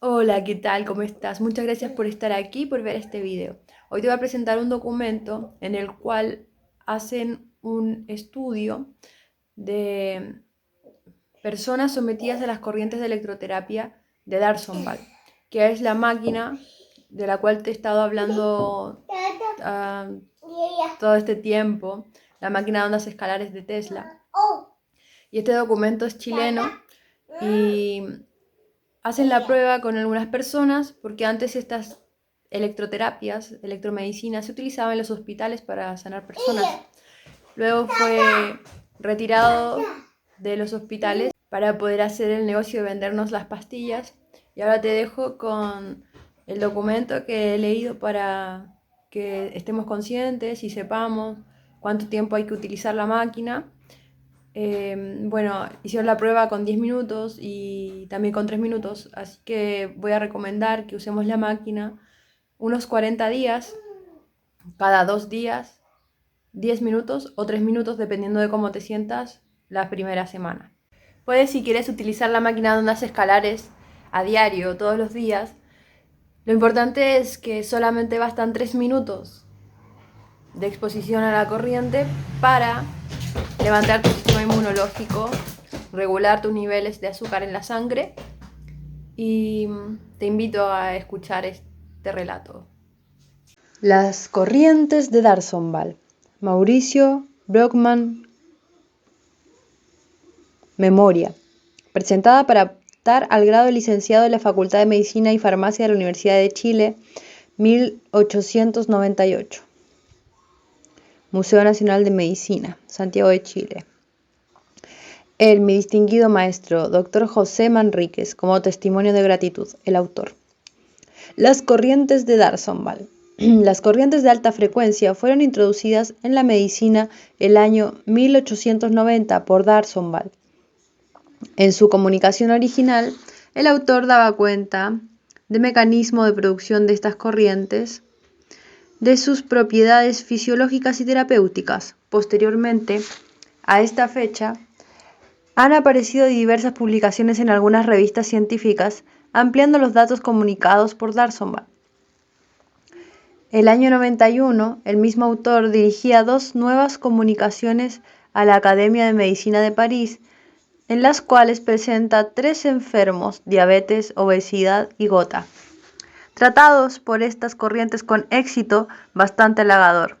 Hola, ¿qué tal? ¿Cómo estás? Muchas gracias por estar aquí, por ver este video. Hoy te voy a presentar un documento en el cual hacen un estudio de personas sometidas a las corrientes de electroterapia de Darsonval, que es la máquina de la cual te he estado hablando ah, todo este tiempo, la máquina de ondas escalares de Tesla. Y este documento es chileno y hacen la prueba con algunas personas porque antes estas electroterapias, electromedicina, se utilizaban en los hospitales para sanar personas. Luego fue retirado de los hospitales para poder hacer el negocio de vendernos las pastillas. Y ahora te dejo con el documento que he leído para que estemos conscientes y sepamos cuánto tiempo hay que utilizar la máquina. Bueno, hicieron la prueba con 10 minutos y también con 3 minutos, así que voy a recomendar que usemos la máquina unos 40 días, cada 2 días, 10 minutos o 3 minutos, dependiendo de cómo te sientas la primera semana. Puedes, si quieres, utilizar la máquina de ondas escalares a diario, todos los días. Lo importante es que solamente bastan 3 minutos de exposición a la corriente para levantar tu sistema inmunológico, regular tus niveles de azúcar en la sangre y te invito a escuchar este relato. Las corrientes de Darsonval. Mauricio Brockman. Memoria. Presentada para optar al grado de licenciado de la Facultad de Medicina y Farmacia de la Universidad de Chile, 1898. Museo Nacional de Medicina, Santiago de Chile. Mi distinguido maestro, Dr. José Manríquez, como testimonio de gratitud, el autor. Las corrientes de Darsonval. Las corrientes de alta frecuencia fueron introducidas en la medicina el año 1890 por Darsonval. En su comunicación original, el autor daba cuenta del mecanismo de producción de estas corrientes, de sus propiedades fisiológicas y terapéuticas. Posteriormente a esta fecha, han aparecido diversas publicaciones en algunas revistas científicas ampliando los datos comunicados por Darsonval. El año 91, el mismo autor dirigía 2 nuevas comunicaciones a la Academia de Medicina de París, en las cuales presenta 3 enfermos, diabetes, obesidad y gota, tratados por estas corrientes con éxito bastante halagador.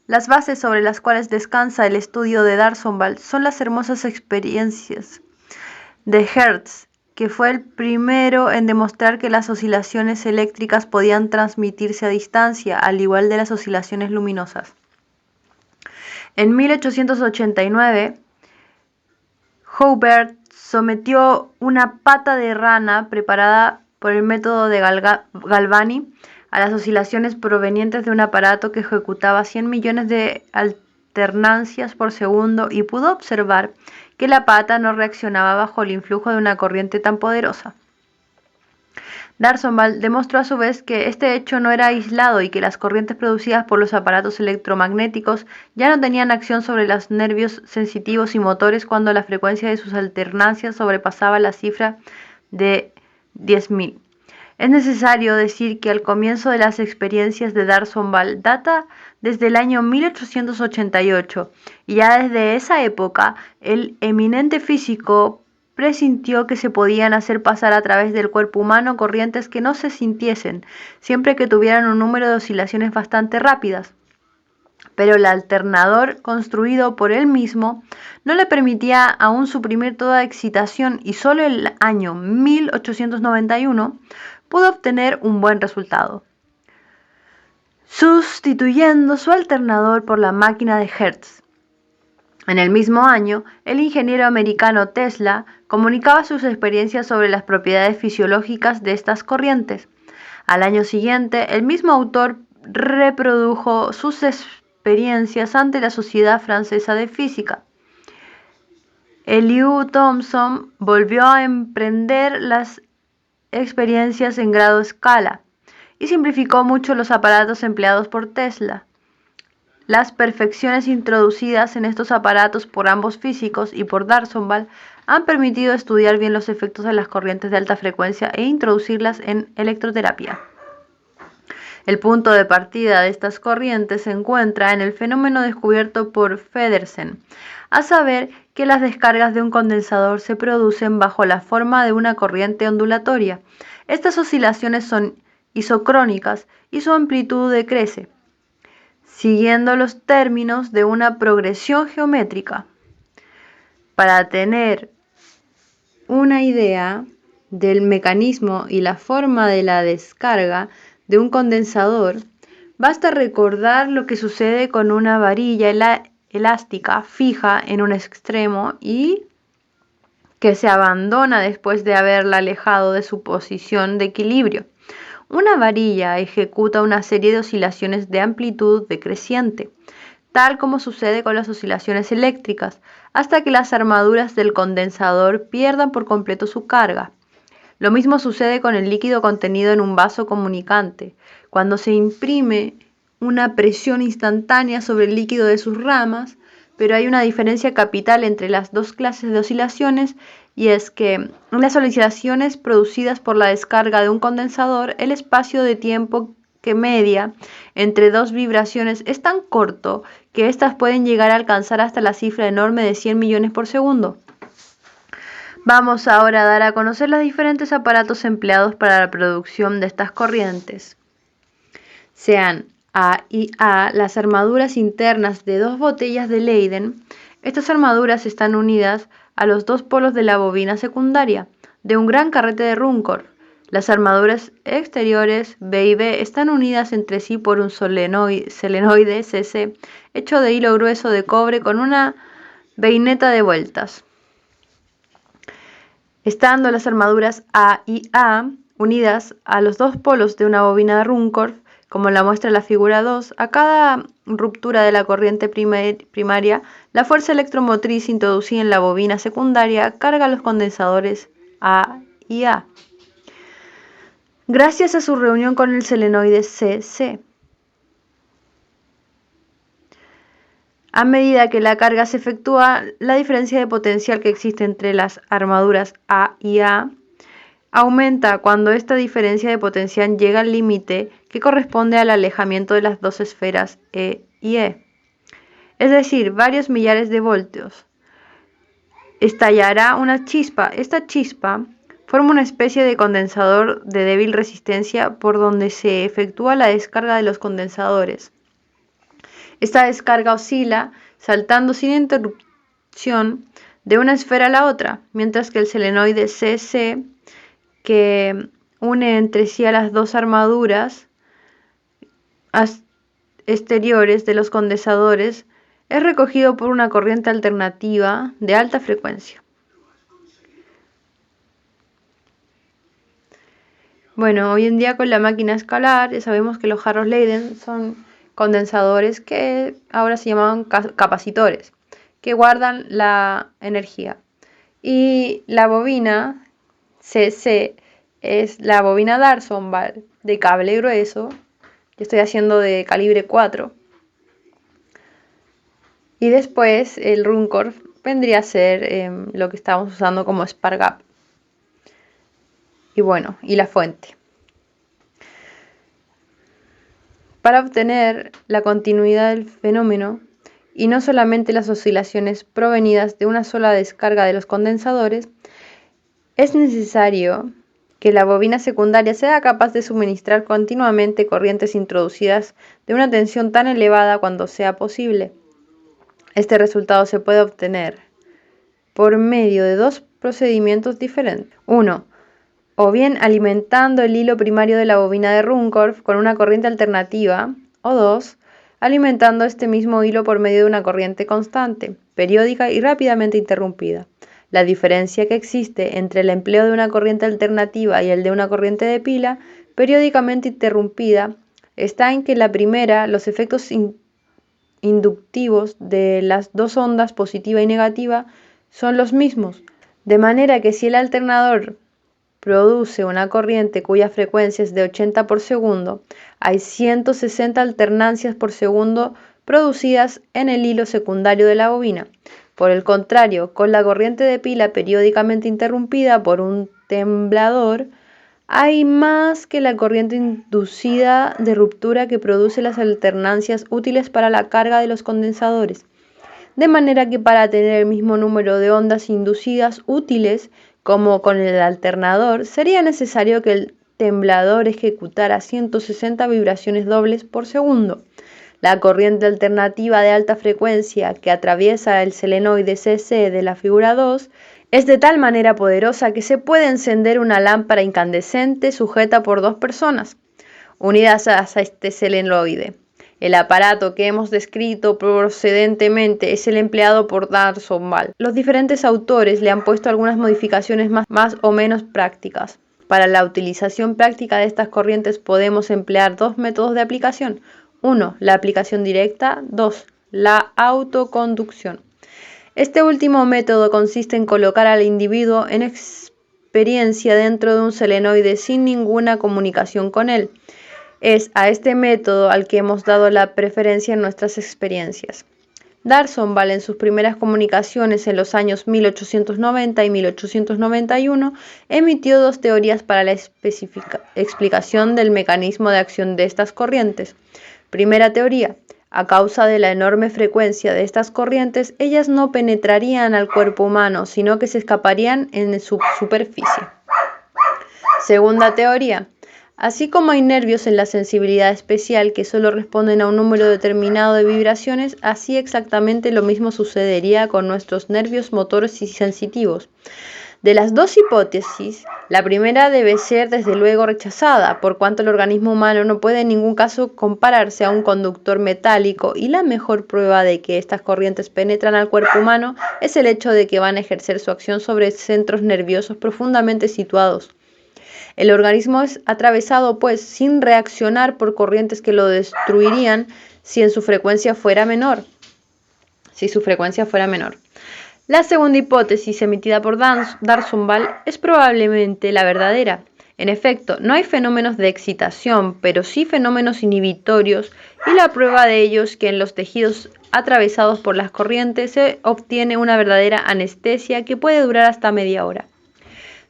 Las bases sobre las cuales descansa el estudio de Darsonval son las hermosas experiencias de Hertz, que fue el primero en demostrar que las oscilaciones eléctricas podían transmitirse a distancia, al igual de las oscilaciones luminosas. En 1889, Joubert sometió una pata de rana preparada por el método de Galvani a las oscilaciones provenientes de un aparato que ejecutaba 100 millones de alternancias por segundo y pudo observar que la pata no reaccionaba bajo el influjo de una corriente tan poderosa. Darsonval demostró a su vez que este hecho no era aislado y que las corrientes producidas por los aparatos electromagnéticos ya no tenían acción sobre los nervios sensitivos y motores cuando la frecuencia de sus alternancias sobrepasaba la cifra de 10.000. Es necesario decir que el comienzo de las experiencias de Darsonval data desde el año 1888 y ya desde esa época el eminente físico presintió que se podían hacer pasar a través del cuerpo humano corrientes que no se sintiesen, siempre que tuvieran un número de oscilaciones bastante rápidas. Pero el alternador construido por él mismo no le permitía aún suprimir toda excitación y solo el año 1891 pudo obtener un buen resultado, sustituyendo su alternador por la máquina de Hertz. En el mismo año, el ingeniero americano Tesla comunicaba sus experiencias sobre las propiedades fisiológicas de estas corrientes. Al año siguiente, el mismo autor reprodujo sus experiencias ante la Sociedad Francesa de Física. Elihu Thomson volvió a emprender las experiencias en grado escala y simplificó mucho los aparatos empleados por Tesla. Las perfecciones introducidas en estos aparatos por ambos físicos y por Darsonval han permitido estudiar bien los efectos de las corrientes de alta frecuencia e introducirlas en electroterapia. El punto de partida de estas corrientes se encuentra en el fenómeno descubierto por Feddersen, a saber que las descargas de un condensador se producen bajo la forma de una corriente ondulatoria. Estas oscilaciones son isocrónicas y su amplitud decrece, siguiendo los términos de una progresión geométrica. Para tener una idea del mecanismo y la forma de la descarga de un condensador, basta recordar lo que sucede con una varilla elástica fija en un extremo y que se abandona después de haberla alejado de su posición de equilibrio. Una varilla ejecuta una serie de oscilaciones de amplitud decreciente, tal como sucede con las oscilaciones eléctricas, hasta que las armaduras del condensador pierdan por completo su carga. Lo mismo sucede con el líquido contenido en un vaso comunicante. Cuando se imprime una presión instantánea sobre el líquido de sus ramas, pero hay una diferencia capital entre las dos clases de oscilaciones, y es que en las oscilaciones producidas por la descarga de un condensador, el espacio de tiempo que media entre dos vibraciones es tan corto que éstas pueden llegar a alcanzar hasta la cifra enorme de 100 millones por segundo. Vamos ahora a dar a conocer los diferentes aparatos empleados para la producción de estas corrientes. Sean A y A las armaduras internas de dos botellas de Leyden. Estas armaduras están unidas a los dos polos de la bobina secundaria de un gran carrete de Ruhmkorff. Las armaduras exteriores B y B están unidas entre sí por un solenoide CC hecho de hilo grueso de cobre con una vaineta de vueltas. Estando las armaduras A y A unidas a los dos polos de una bobina de Ruhmkorff, como la muestra la figura 2, a cada ruptura de la corriente primaria, la fuerza electromotriz introducida en la bobina secundaria carga los condensadores A y A, gracias a su reunión con el solenoide CC. A medida que la carga se efectúa, la diferencia de potencial que existe entre las armaduras A y A aumenta cuando esta diferencia de potencial llega al límite que corresponde al alejamiento de las dos esferas E y E, es decir, varios millares de voltios. Estallará una chispa. Esta chispa forma una especie de condensador de débil resistencia por donde se efectúa la descarga de los condensadores. Esta descarga oscila, saltando sin interrupción de una esfera a la otra, mientras que el solenoide CC, que une entre sí a las dos armaduras exteriores de los condensadores, es recogido por una corriente alternativa de alta frecuencia. Bueno, hoy en día con la máquina escalar ya sabemos que los jarros Leyden son condensadores que ahora se llaman capacitores, que guardan la energía. Y la bobina CC es la bobina D'Arsonval de cable grueso. Yo estoy haciendo de calibre 4. Y después el Ruhmkorff vendría a ser lo que estábamos usando como spark gap. Y bueno, y la fuente. Para obtener la continuidad del fenómeno y no solamente las oscilaciones provenidas de una sola descarga de los condensadores, es necesario que la bobina secundaria sea capaz de suministrar continuamente corrientes introducidas de una tensión tan elevada cuando sea posible. Este resultado se puede obtener por medio de dos procedimientos diferentes. Uno, o bien alimentando el hilo primario de la bobina de Ruhmkorff con una corriente alternativa, o dos, alimentando este mismo hilo por medio de una corriente constante, periódica y rápidamente interrumpida. La diferencia que existe entre el empleo de una corriente alternativa y el de una corriente de pila periódicamente interrumpida está en que la primera, los efectos inductivos de las dos ondas positiva y negativa son los mismos, de manera que si el alternador produce una corriente cuya frecuencia es de 80 por segundo, hay 160 alternancias por segundo producidas en el hilo secundario de la bobina. Por el contrario, con la corriente de pila periódicamente interrumpida por un temblador, hay más que la corriente inducida de ruptura que produce las alternancias útiles para la carga de los condensadores. De manera que para tener el mismo número de ondas inducidas útiles como con el alternador, sería necesario que el temblador ejecutara 160 vibraciones dobles por segundo. La corriente alternativa de alta frecuencia que atraviesa el selenoide CC de la figura 2 es de tal manera poderosa que se puede encender una lámpara incandescente sujeta por dos personas, unidas a este selenoide. El aparato que hemos descrito precedentemente es el empleado por D'Arsonval. Los diferentes autores le han puesto algunas modificaciones más o menos prácticas. Para la utilización práctica de estas corrientes podemos emplear dos métodos de aplicación. 1. La aplicación directa. 2. La autoconducción. Este último método consiste en colocar al individuo en experiencia dentro de un selenoide sin ninguna comunicación con él. Es a este método al que hemos dado la preferencia en nuestras experiencias. D'Arsonval en sus primeras comunicaciones en los años 1890 y 1891 emitió dos teorías para la explicación del mecanismo de acción de estas corrientes. Primera teoría: a causa de la enorme frecuencia de estas corrientes, ellas no penetrarían al cuerpo humano, sino que se escaparían en su superficie. Segunda teoría: así como hay nervios en la sensibilidad especial que solo responden a un número determinado de vibraciones, así exactamente lo mismo sucedería con nuestros nervios motores y sensitivos. De las dos hipótesis, la primera debe ser desde luego rechazada, por cuanto el organismo humano no puede en ningún caso compararse a un conductor metálico, y la mejor prueba de que estas corrientes penetran al cuerpo humano es el hecho de que van a ejercer su acción sobre centros nerviosos profundamente situados. El organismo es atravesado, pues, sin reaccionar por corrientes que lo destruirían si su frecuencia fuera menor. La segunda hipótesis emitida por D'Arsonval es probablemente la verdadera. En efecto, no hay fenómenos de excitación, pero sí fenómenos inhibitorios, y la prueba de ello es que en los tejidos atravesados por las corrientes se obtiene una verdadera anestesia que puede durar hasta media hora.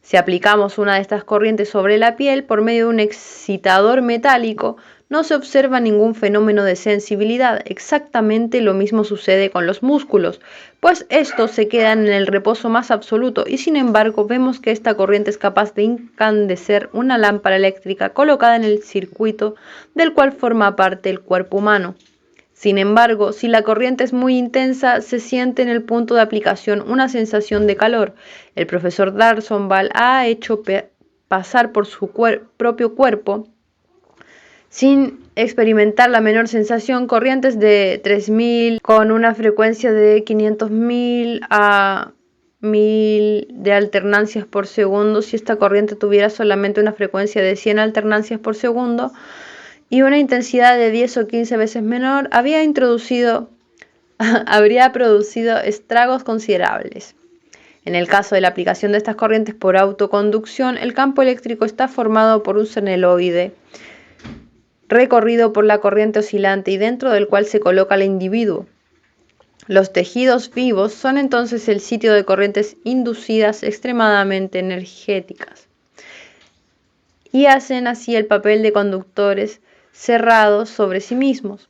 Si aplicamos una de estas corrientes sobre la piel por medio de un excitador metálico, no se observa ningún fenómeno de sensibilidad. Exactamente lo mismo sucede con los músculos, pues estos se quedan en el reposo más absoluto, y sin embargo vemos que esta corriente es capaz de incandecer una lámpara eléctrica colocada en el circuito del cual forma parte el cuerpo humano. Sin embargo, si la corriente es muy intensa, se siente en el punto de aplicación una sensación de calor. El profesor D'Arsonval ha hecho pasar por su propio cuerpo, sin experimentar la menor sensación, corrientes de 3000 con una frecuencia de 500.000 a 1000 de alternancias por segundo. Si esta corriente tuviera solamente una frecuencia de 100 alternancias por segundo y una intensidad de 10 o 15 veces menor, habría producido estragos considerables. En el caso de la aplicación de estas corrientes por autoconducción, el campo eléctrico está formado por un selenoide recorrido por la corriente oscilante y dentro del cual se coloca el individuo. Los tejidos vivos son entonces el sitio de corrientes inducidas extremadamente energéticas y hacen así el papel de conductores cerrados sobre sí mismos.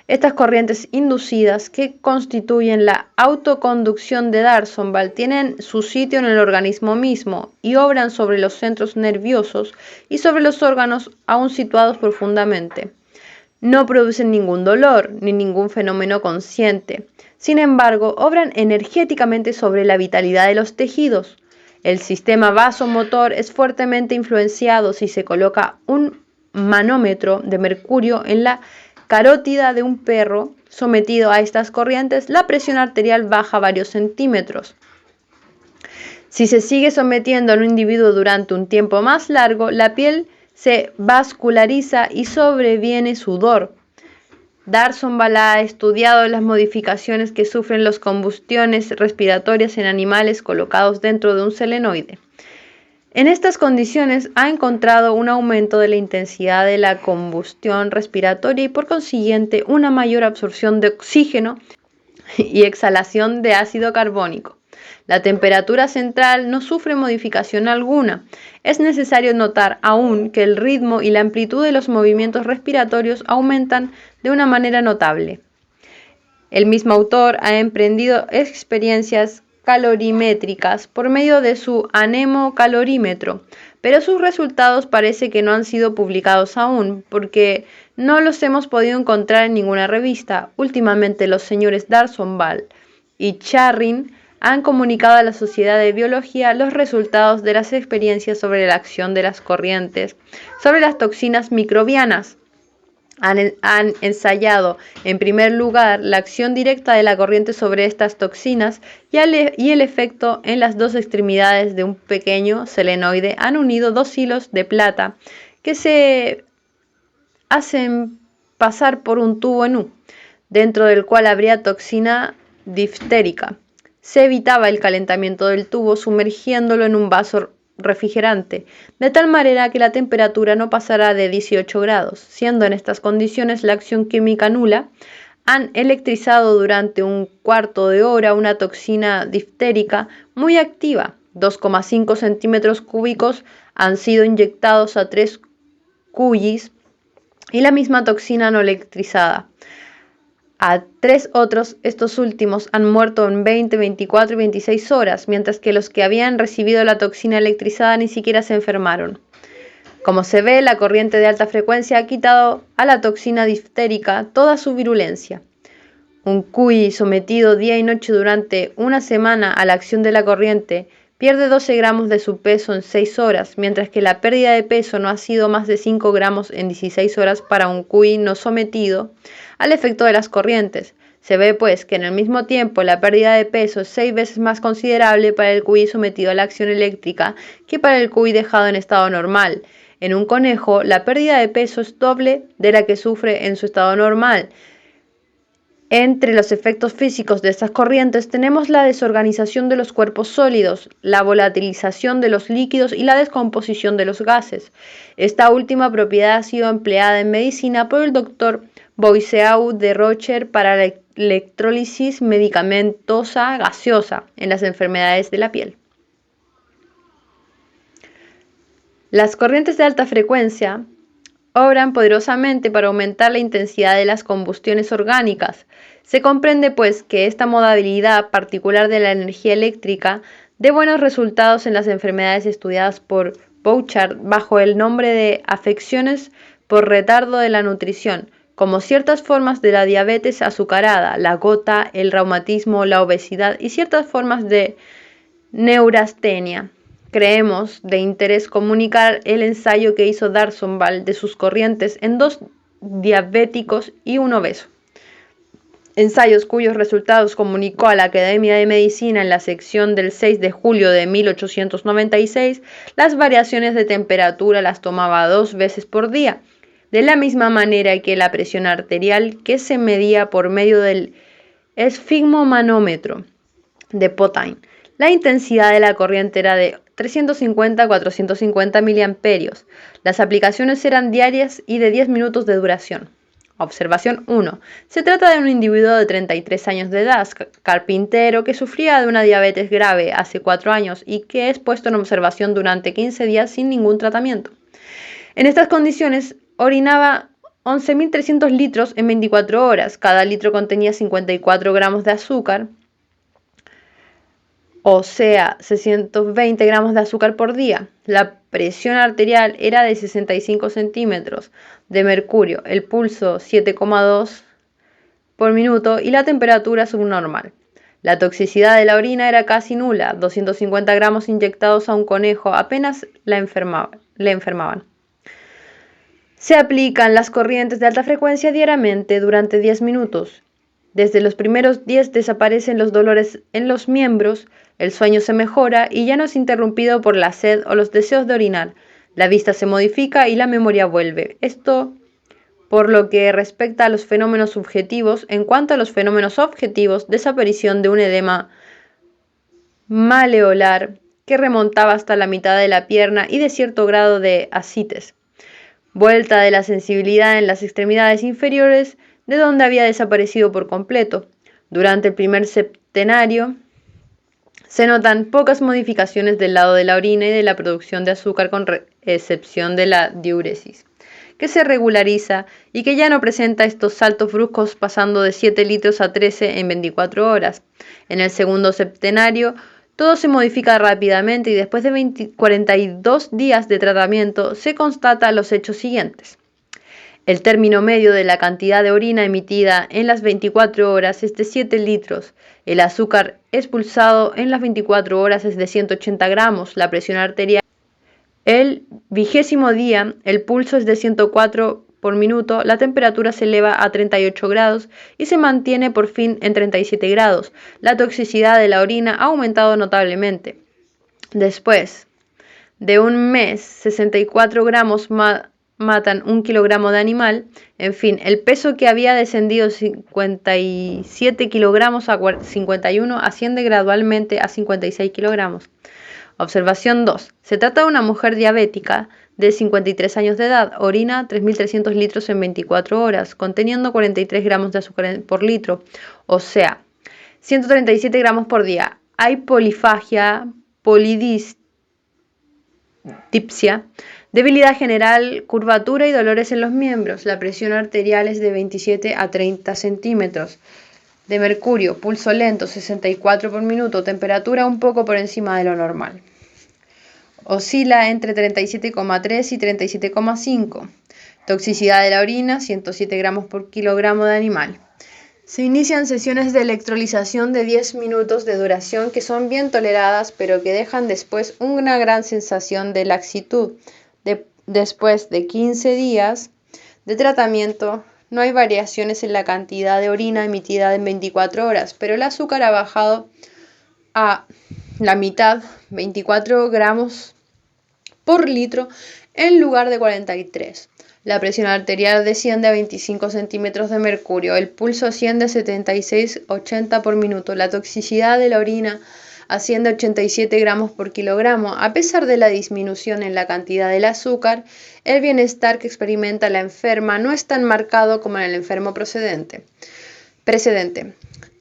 Estas corrientes inducidas, que constituyen la autoconducción de D'Arsonval, tienen su sitio en el organismo mismo y obran sobre los centros nerviosos y sobre los órganos aún situados profundamente. No producen ningún dolor ni ningún fenómeno consciente. Sin embargo, obran energéticamente sobre la vitalidad de los tejidos. El sistema vasomotor es fuertemente influenciado si se coloca un manómetro de mercurio en la carótida de un perro sometido a estas corrientes. La presión arterial baja varios centímetros. Si se sigue sometiendo a un individuo durante un tiempo más largo, la piel se vasculariza y sobreviene sudor. D'Arsonval ha estudiado las modificaciones que sufren las combustiones respiratorias en animales colocados dentro de un selenoide. En estas condiciones ha encontrado un aumento de la intensidad de la combustión respiratoria y por consiguiente una mayor absorción de oxígeno y exhalación de ácido carbónico. La temperatura central no sufre modificación alguna. Es necesario notar aún que el ritmo y la amplitud de los movimientos respiratorios aumentan de una manera notable. El mismo autor ha emprendido experiencias calorimétricas por medio de su anemocalorímetro, pero sus resultados parece que no han sido publicados aún, porque no los hemos podido encontrar en ninguna revista. Últimamente los señores Darsonval y Charrin han comunicado a la Sociedad de Biología los resultados de las experiencias sobre la acción de las corrientes sobre las toxinas microbianas. Han ensayado, en primer lugar, la acción directa de la corriente sobre estas toxinas y el efecto en las dos extremidades de un pequeño selenoide. Han unido dos hilos de plata que se hacen pasar por un tubo en U, dentro del cual habría toxina diftérica. Se evitaba el calentamiento del tubo sumergiéndolo en un vaso refrigerante, de tal manera que la temperatura no pasará de 18 grados. Siendo en estas condiciones la acción química nula, han electrizado durante un cuarto de hora una toxina diftérica muy activa. 2,5 centímetros cúbicos han sido inyectados a 3 cuyis y la misma toxina no electrizada. A 3 otros, estos últimos han muerto en 20, 24 y 26 horas, mientras que los que habían recibido la toxina electrizada ni siquiera se enfermaron. Como se ve, la corriente de alta frecuencia ha quitado a la toxina diftérica toda su virulencia. Un cuy sometido día y noche durante una semana a la acción de la corriente pierde 12 gramos de su peso en 6 horas, mientras que la pérdida de peso no ha sido más de 5 gramos en 16 horas para un cuy no sometido al efecto de las corrientes. Se ve pues que en el mismo tiempo la pérdida de peso es 6 veces más considerable para el cuy sometido a la acción eléctrica que para el cuy dejado en estado normal. En un conejo, la pérdida de peso es doble de la que sufre en su estado normal. Entre los efectos físicos de estas corrientes tenemos la desorganización de los cuerpos sólidos, la volatilización de los líquidos y la descomposición de los gases. Esta última propiedad ha sido empleada en medicina por el doctor Boiseau de Rocher para la electrólisis medicamentosa gaseosa en las enfermedades de la piel. Las corrientes de alta frecuencia obran poderosamente para aumentar la intensidad de las combustiones orgánicas. Se comprende, pues, que esta modalidad particular de la energía eléctrica dé buenos resultados en las enfermedades estudiadas por Bouchard bajo el nombre de afecciones por retardo de la nutrición, como ciertas formas de la diabetes azucarada, la gota, el reumatismo, la obesidad y ciertas formas de neurastenia. Creemos de interés comunicar el ensayo que hizo Darsonval de sus corrientes en 2 diabéticos y un obeso. Ensayos cuyos resultados comunicó a la Academia de Medicina en la sección del 6 de julio de 1896. Las variaciones de temperatura las tomaba 2 veces por día, de la misma manera que la presión arterial, que se medía por medio del esfigmomanómetro de Potain. La intensidad de la corriente era de 350 a 450 miliamperios. Las aplicaciones eran diarias y de 10 minutos de duración. Observación 1. Se trata de un individuo de 33 años de edad, carpintero, que sufría de una diabetes grave hace 4 años y que es puesto en observación durante 15 días sin ningún tratamiento. En estas condiciones, orinaba 11.300 litros en 24 horas. Cada litro contenía 54 gramos de azúcar, o sea, 620 gramos de azúcar por día. La presión arterial era de 65 centímetros de mercurio, el pulso 7,2 por minuto y la temperatura subnormal. La toxicidad de la orina era casi nula, 250 gramos inyectados a un conejo apenas le enfermaban. Se aplican las corrientes de alta frecuencia diariamente durante 10 minutos. Desde los primeros 10 desaparecen los dolores en los miembros, el sueño se mejora y ya no es interrumpido por la sed o los deseos de orinar. La vista se modifica y la memoria vuelve. Esto por lo que respecta a los fenómenos subjetivos. En cuanto a los fenómenos objetivos, desaparición de un edema maleolar que remontaba hasta la mitad de la pierna y de cierto grado de ascites. Vuelta de la sensibilidad en las extremidades inferiores, de donde había desaparecido por completo. Durante el primer septenario se notan pocas modificaciones del lado de la orina y de la producción de azúcar con excepción de la diuresis, que se regulariza y que ya no presenta estos saltos bruscos pasando de 7 litros a 13 en 24 horas. En el segundo septenario, todo se modifica rápidamente y después de 42 días de tratamiento se constata los hechos siguientes. El término medio de la cantidad de orina emitida en las 24 horas es de 7 litros. El azúcar expulsado en las 24 horas es de 180 gramos. La presión arterial. El 20º día, el pulso es de 104 por minuto. La temperatura se eleva a 38 grados y se mantiene por fin en 37 grados. La toxicidad de la orina ha aumentado notablemente. Después de un mes, 64 gramos matan 1 kilogramo de animal. En fin, el peso que había descendido 57 kilogramos a 51 asciende gradualmente a 56 kilogramos. Observación 2. Se trata de una mujer diabética de 53 años de edad. Orina 3.300 litros en 24 horas, conteniendo 43 gramos de azúcar por litro, o sea, 137 gramos por día. Hay polifagia, polidipsia, debilidad general, curvatura y dolores en los miembros. La presión arterial es de 27 a 30 centímetros de mercurio, pulso lento 64 por minuto, temperatura un poco por encima de lo normal. Oscila entre 37,3 y 37,5. Toxicidad de la orina 107 gramos por kilogramo de animal. Se inician sesiones de electrolización de 10 minutos de duración que son bien toleradas, pero que dejan después una gran sensación de laxitud. Después de 15 días de tratamiento, no hay variaciones en la cantidad de orina emitida en 24 horas, pero el azúcar ha bajado a la mitad, 24 gramos por litro en lugar de 43. La presión arterial desciende a 25 centímetros de mercurio, el pulso asciende a 76-80 por minuto, la toxicidad de la orina asciende a 87 gramos por kilogramo. A pesar de la disminución en la cantidad del azúcar, el bienestar que experimenta la enferma no es tan marcado como en el enfermo precedente.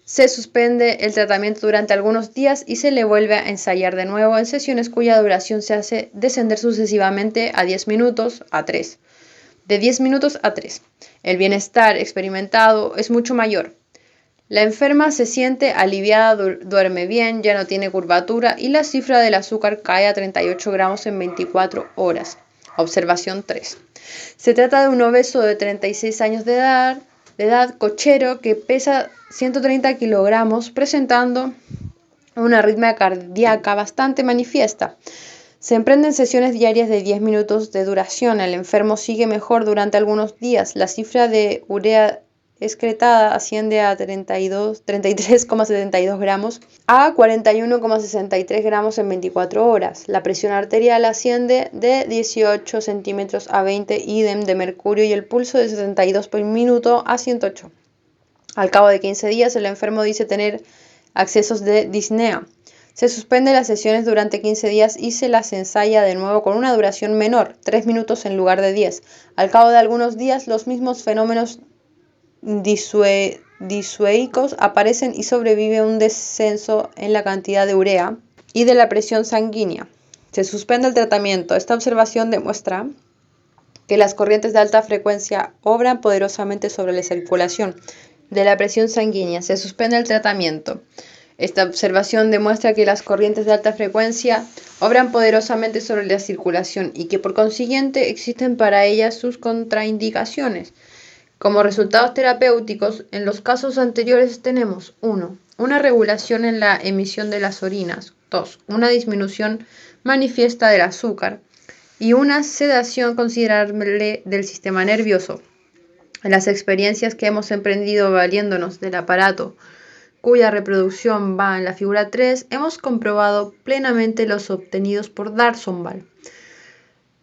Se suspende el tratamiento durante algunos días y se le vuelve a ensayar de nuevo en sesiones cuya duración se hace descender sucesivamente a 10 minutos a 3. De 10 minutos a 3. El bienestar experimentado es mucho mayor. La enferma se siente aliviada, duerme bien, ya no tiene curvatura y la cifra del azúcar cae a 38 gramos en 24 horas. Observación 3. Se trata de un obeso de 36 años de edad, cochero, que pesa 130 kilogramos, presentando una arritmia cardíaca bastante manifiesta. Se emprenden sesiones diarias de 10 minutos de duración. El enfermo sigue mejor durante algunos días. La cifra de urea excretada asciende a 33,72 gramos a 41,63 gramos en 24 horas. La presión arterial asciende de 18 centímetros a 20, idem de mercurio, y el pulso de 72 por minuto a 108. Al cabo de 15 días, el enfermo dice tener accesos de disnea. Se suspenden las sesiones durante 15 días y se las ensaya de nuevo con una duración menor, 3 minutos en lugar de 10. Al cabo de algunos días, los mismos fenómenos disueicos aparecen y sobrevive un descenso en la cantidad de urea y de la presión sanguínea. Se suspende el tratamiento. Esta observación demuestra que las corrientes de alta frecuencia obran poderosamente sobre la circulación de la presión sanguínea. Se suspende el tratamiento. Esta observación demuestra que las corrientes de alta frecuencia obran poderosamente sobre la circulación y que por consiguiente existen para ellas sus contraindicaciones. Como resultados terapéuticos, en los casos anteriores tenemos 1. Una regulación en la emisión de las orinas. 2. Una disminución manifiesta del azúcar. Y una sedación considerable del sistema nervioso. En las experiencias que hemos emprendido valiéndonos del aparato cuya reproducción va en la figura 3, hemos comprobado plenamente los obtenidos por Darsonval.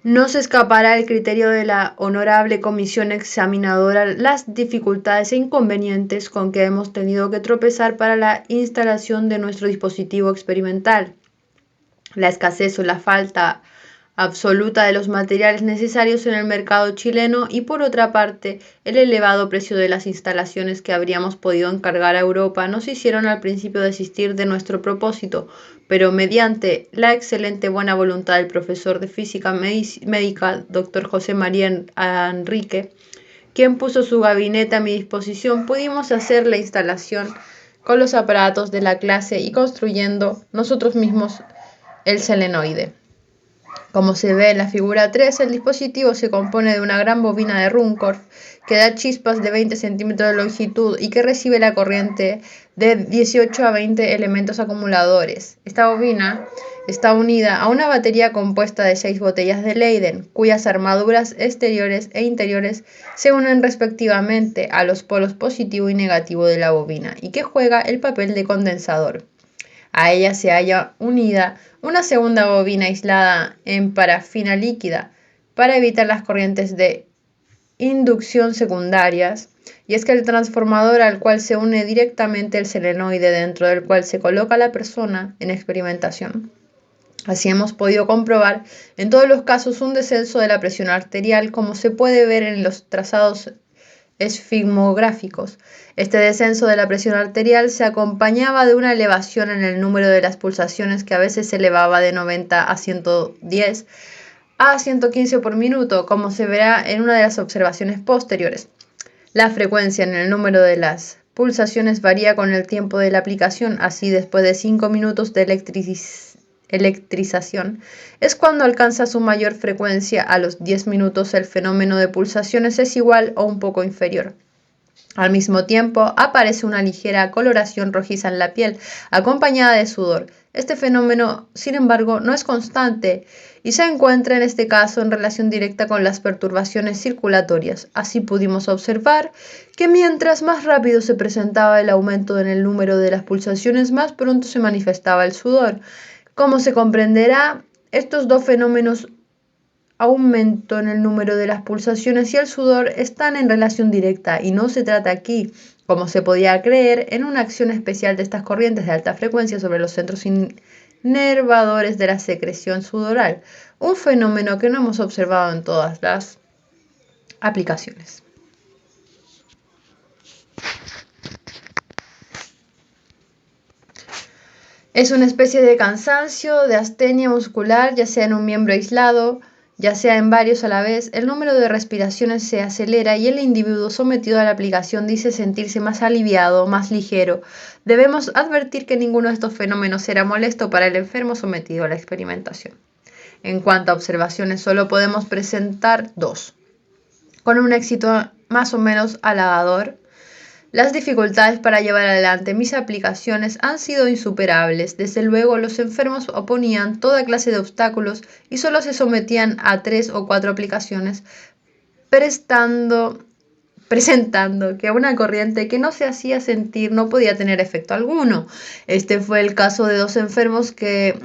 No se escapará el criterio de la honorable comisión examinadora las dificultades e inconvenientes con que hemos tenido que tropezar para la instalación de nuestro dispositivo experimental. La escasez o la falta absoluta de los materiales necesarios en el mercado chileno y por otra parte el elevado precio de las instalaciones que habríamos podido encargar a Europa nos hicieron al principio desistir de nuestro propósito, pero mediante la excelente buena voluntad del profesor de física médica, Dr. José María Enrique, quien puso su gabinete a mi disposición, pudimos hacer la instalación con los aparatos de la clase y construyendo nosotros mismos el selenoide. Como se ve en la figura 3, el dispositivo se compone de una gran bobina de Ruhmkorff que da chispas de 20 centímetros de longitud y que recibe la corriente de 18 a 20 elementos acumuladores. Esta bobina está unida a una batería compuesta de 6 botellas de Leyden, cuyas armaduras exteriores e interiores se unen respectivamente a los polos positivo y negativo de la bobina y que juega el papel de condensador. A ella se halla unida una segunda bobina aislada en parafina líquida para evitar las corrientes de inducción secundarias, y es que el transformador al cual se une directamente el selenoide dentro del cual se coloca la persona en experimentación. Así hemos podido comprobar en todos los casos un descenso de la presión arterial, como se puede ver en los trazados esfigmográficos. Este descenso de la presión arterial se acompañaba de una elevación en el número de las pulsaciones que a veces se elevaba de 90 a 110 a 115 por minuto, como se verá en una de las observaciones posteriores. La frecuencia en el número de las pulsaciones varía con el tiempo de la aplicación, así después de 5 minutos de electrización es cuando alcanza su mayor frecuencia. A los 10 minutos el fenómeno de pulsaciones es igual o un poco inferior. Al mismo tiempo aparece una ligera coloración rojiza en la piel, acompañada de sudor. Este fenómeno, sin embargo, no es constante y se encuentra en este caso en relación directa con las perturbaciones circulatorias. Así pudimos observar que mientras más rápido se presentaba el aumento en el número de las pulsaciones, más pronto se manifestaba el sudor. Como se comprenderá, estos dos fenómenos, aumento en el número de las pulsaciones y el sudor, están en relación directa y no se trata aquí, como se podía creer, en una acción especial de estas corrientes de alta frecuencia sobre los centros inervadores de la secreción sudoral, un fenómeno que no hemos observado en todas las aplicaciones. Es una especie de cansancio, de astenia muscular, ya sea en un miembro aislado, ya sea en varios a la vez. El número de respiraciones se acelera y el individuo sometido a la aplicación dice sentirse más aliviado, más ligero. Debemos advertir que ninguno de estos fenómenos será molesto para el enfermo sometido a la experimentación. En cuanto a observaciones, solo podemos presentar 2, con un éxito más o menos halagador. Las dificultades para llevar adelante mis aplicaciones han sido insuperables. Desde luego, los enfermos oponían toda clase de obstáculos y solo se sometían a 3 o 4 aplicaciones, presentando que una corriente que no se hacía sentir no podía tener efecto alguno. Este fue el caso de 2 enfermos que,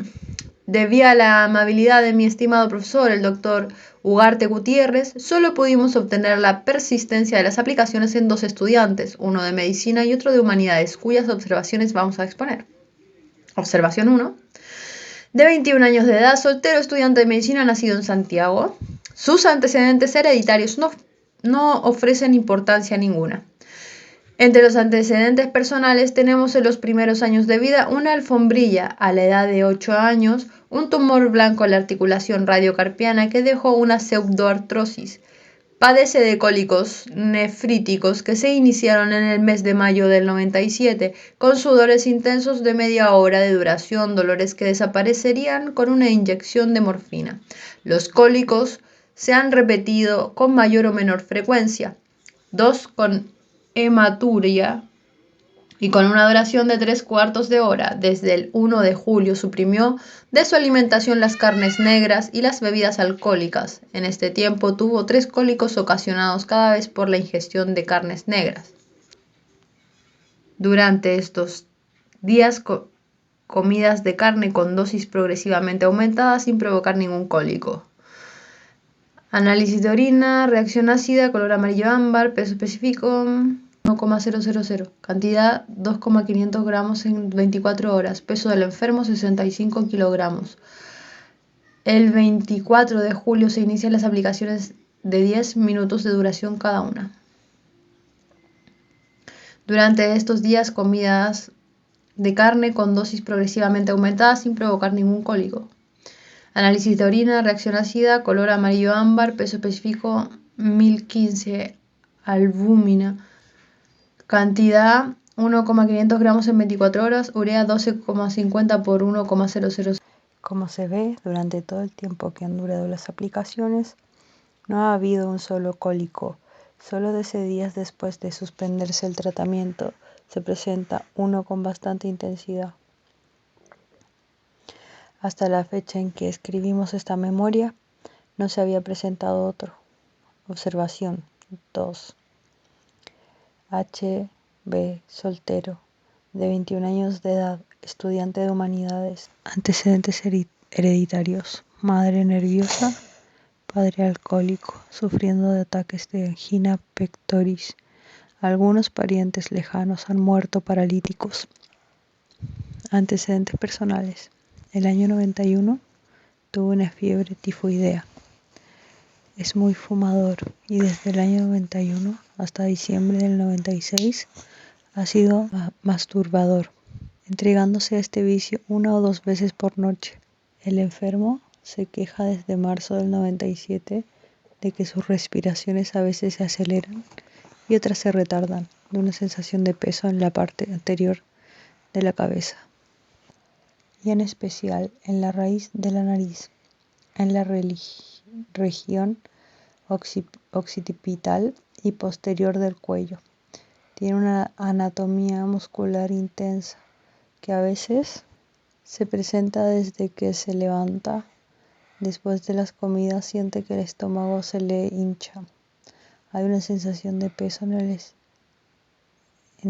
debido a la amabilidad de mi estimado profesor, el doctor Ugarte Gutiérrez, solo pudimos obtener la persistencia de las aplicaciones en 2 estudiantes, uno de medicina y otro de humanidades, cuyas observaciones vamos a exponer. Observación 1. De 21 años de edad, soltero, estudiante de medicina, nacido en Santiago. Sus antecedentes hereditarios no ofrecen importancia ninguna. Entre los antecedentes personales tenemos en los primeros años de vida una alfombrilla a la edad de 8 años, un tumor blanco en la articulación radiocarpiana que dejó una pseudoartrosis. Padece de cólicos nefríticos que se iniciaron en el mes de mayo del 97, con sudores intensos de media hora de duración, dolores que desaparecerían con una inyección de morfina. Los cólicos se han repetido con mayor o menor frecuencia. 2 con hematuria y con una duración de 3/4 de hora. Desde el 1 de julio suprimió de su alimentación las carnes negras y las bebidas alcohólicas. En este tiempo tuvo 3 cólicos ocasionados cada vez por la ingestión de carnes negras. Durante estos días comidas de carne con dosis progresivamente aumentadas sin provocar ningún cólico. Análisis de orina, reacción ácida, color amarillo ámbar, peso específico 1,000, cantidad 2,500 gramos en 24 horas, peso del enfermo 65 kilogramos. El 24 de julio se inician las aplicaciones de 10 minutos de duración cada una. Durante estos días, comidas de carne con dosis progresivamente aumentadas sin provocar ningún cólico. Análisis de orina, reacción ácida, color amarillo ámbar, peso específico 1015, albúmina, cantidad 1,500 gramos en 24 horas, urea 12,50 por 1,000. Como se ve, durante todo el tiempo que han durado las aplicaciones, no ha habido un solo cólico. Solo 12 días después de suspenderse el tratamiento, se presenta uno con bastante intensidad. Hasta la fecha en que escribimos esta memoria, no se había presentado otro. Observación 2. H. B. Soltero, de 21 años de edad, estudiante de humanidades. Antecedentes hereditarios. Madre nerviosa, padre alcohólico, sufriendo de ataques de angina pectoris. Algunos parientes lejanos han muerto paralíticos. Antecedentes personales. El año 91 tuvo una fiebre tifoidea. Es muy fumador y desde el año 91 hasta diciembre del 96 ha sido masturbador, entregándose a este vicio 1 o 2 veces por noche. El enfermo se queja desde marzo del 97 de que sus respiraciones a veces se aceleran y otras se retardan, de una sensación de peso en la parte anterior de la cabeza, y en especial en la raíz de la nariz, en la región occipital y posterior del cuello. Tiene una anatomía muscular intensa que a veces se presenta desde que se levanta. Después de las comidas siente que el estómago se le hincha. Hay una sensación de peso en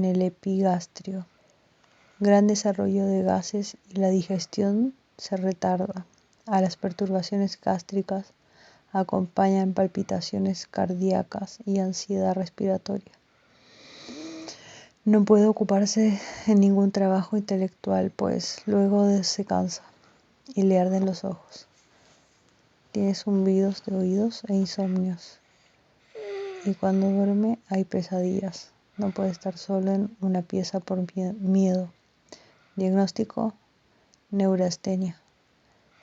el epigastrio. Gran desarrollo de gases y la digestión se retarda. A las perturbaciones gástricas acompañan palpitaciones cardíacas y ansiedad respiratoria. No puede ocuparse en ningún trabajo intelectual, pues luego se cansa y le arden los ojos. Tiene zumbidos de oídos e insomnios. Y cuando duerme hay pesadillas. No puede estar solo en una pieza por miedo. Diagnóstico: neurastenia.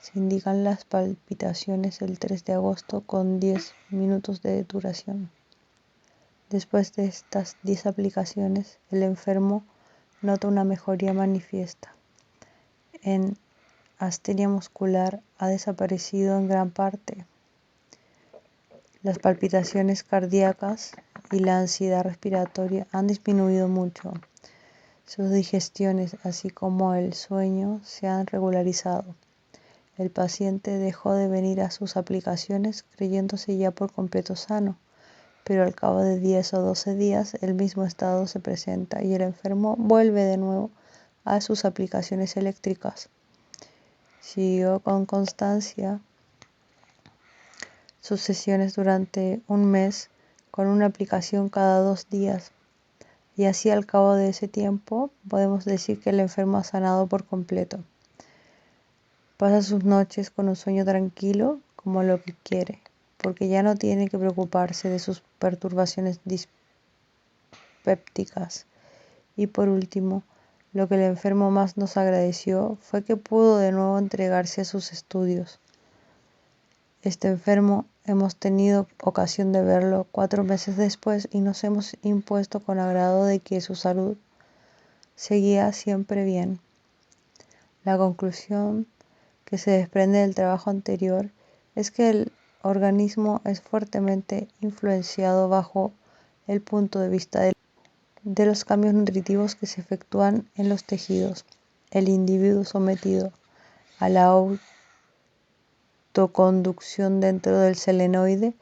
Se indican las palpitaciones el 3 de agosto con 10 minutos de duración. Después de estas 10 aplicaciones, el enfermo nota una mejoría manifiesta. En astenia muscular ha desaparecido en gran parte. Las palpitaciones cardíacas y la ansiedad respiratoria han disminuido mucho. Sus digestiones, así como el sueño, se han regularizado. El paciente dejó de venir a sus aplicaciones creyéndose ya por completo sano, pero al cabo de 10 o 12 días el mismo estado se presenta y el enfermo vuelve de nuevo a sus aplicaciones eléctricas. Siguió con constancia sus sesiones durante un mes con una aplicación cada 2 días, y así al cabo de ese tiempo podemos decir que el enfermo ha sanado por completo. Pasa sus noches con un sueño tranquilo como lo que quiere, porque ya no tiene que preocuparse de sus perturbaciones dispépticas. Y por último, lo que el enfermo más nos agradeció fue que pudo de nuevo entregarse a sus estudios. Este enfermo hemos tenido ocasión de verlo 4 meses después y nos hemos impuesto con agrado de que su salud seguía siempre bien. La conclusión que se desprende del trabajo anterior es que el organismo es fuertemente influenciado bajo el punto de vista de los cambios nutritivos que se efectúan en los tejidos. El individuo sometido a la autoconducción dentro del selenoide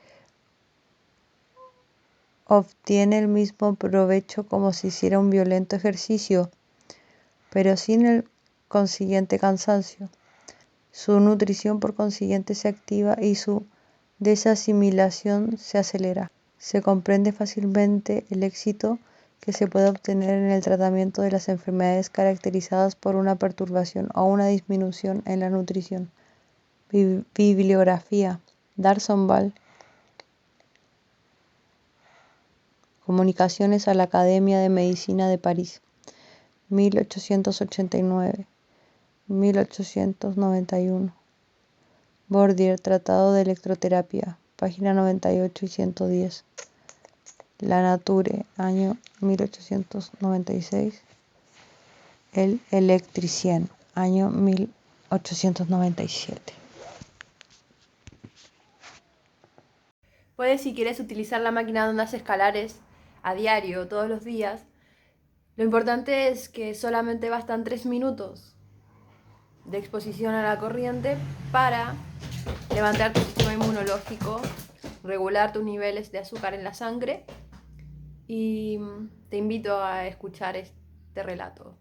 obtiene el mismo provecho como si hiciera un violento ejercicio, pero sin el consiguiente cansancio. Su nutrición por consiguiente se activa y su desasimilación se acelera. Se comprende fácilmente el éxito que se puede obtener en el tratamiento de las enfermedades caracterizadas por una perturbación o una disminución en la nutrición. Bibliografía. D'Arsonval. Comunicaciones a la Academia de Medicina de París. 1889. 1891. Bordier, Tratado de Electroterapia, página 98 y 110. La Nature, año 1896. El Electricien, año 1897. Puedes, si quieres, utilizar la máquina de ondas escalares a diario, todos los días. Lo importante es que solamente bastan 3 minutos de exposición a la corriente para levantar tu sistema inmunológico, regular tus niveles de azúcar en la sangre, y te invito a escuchar este relato.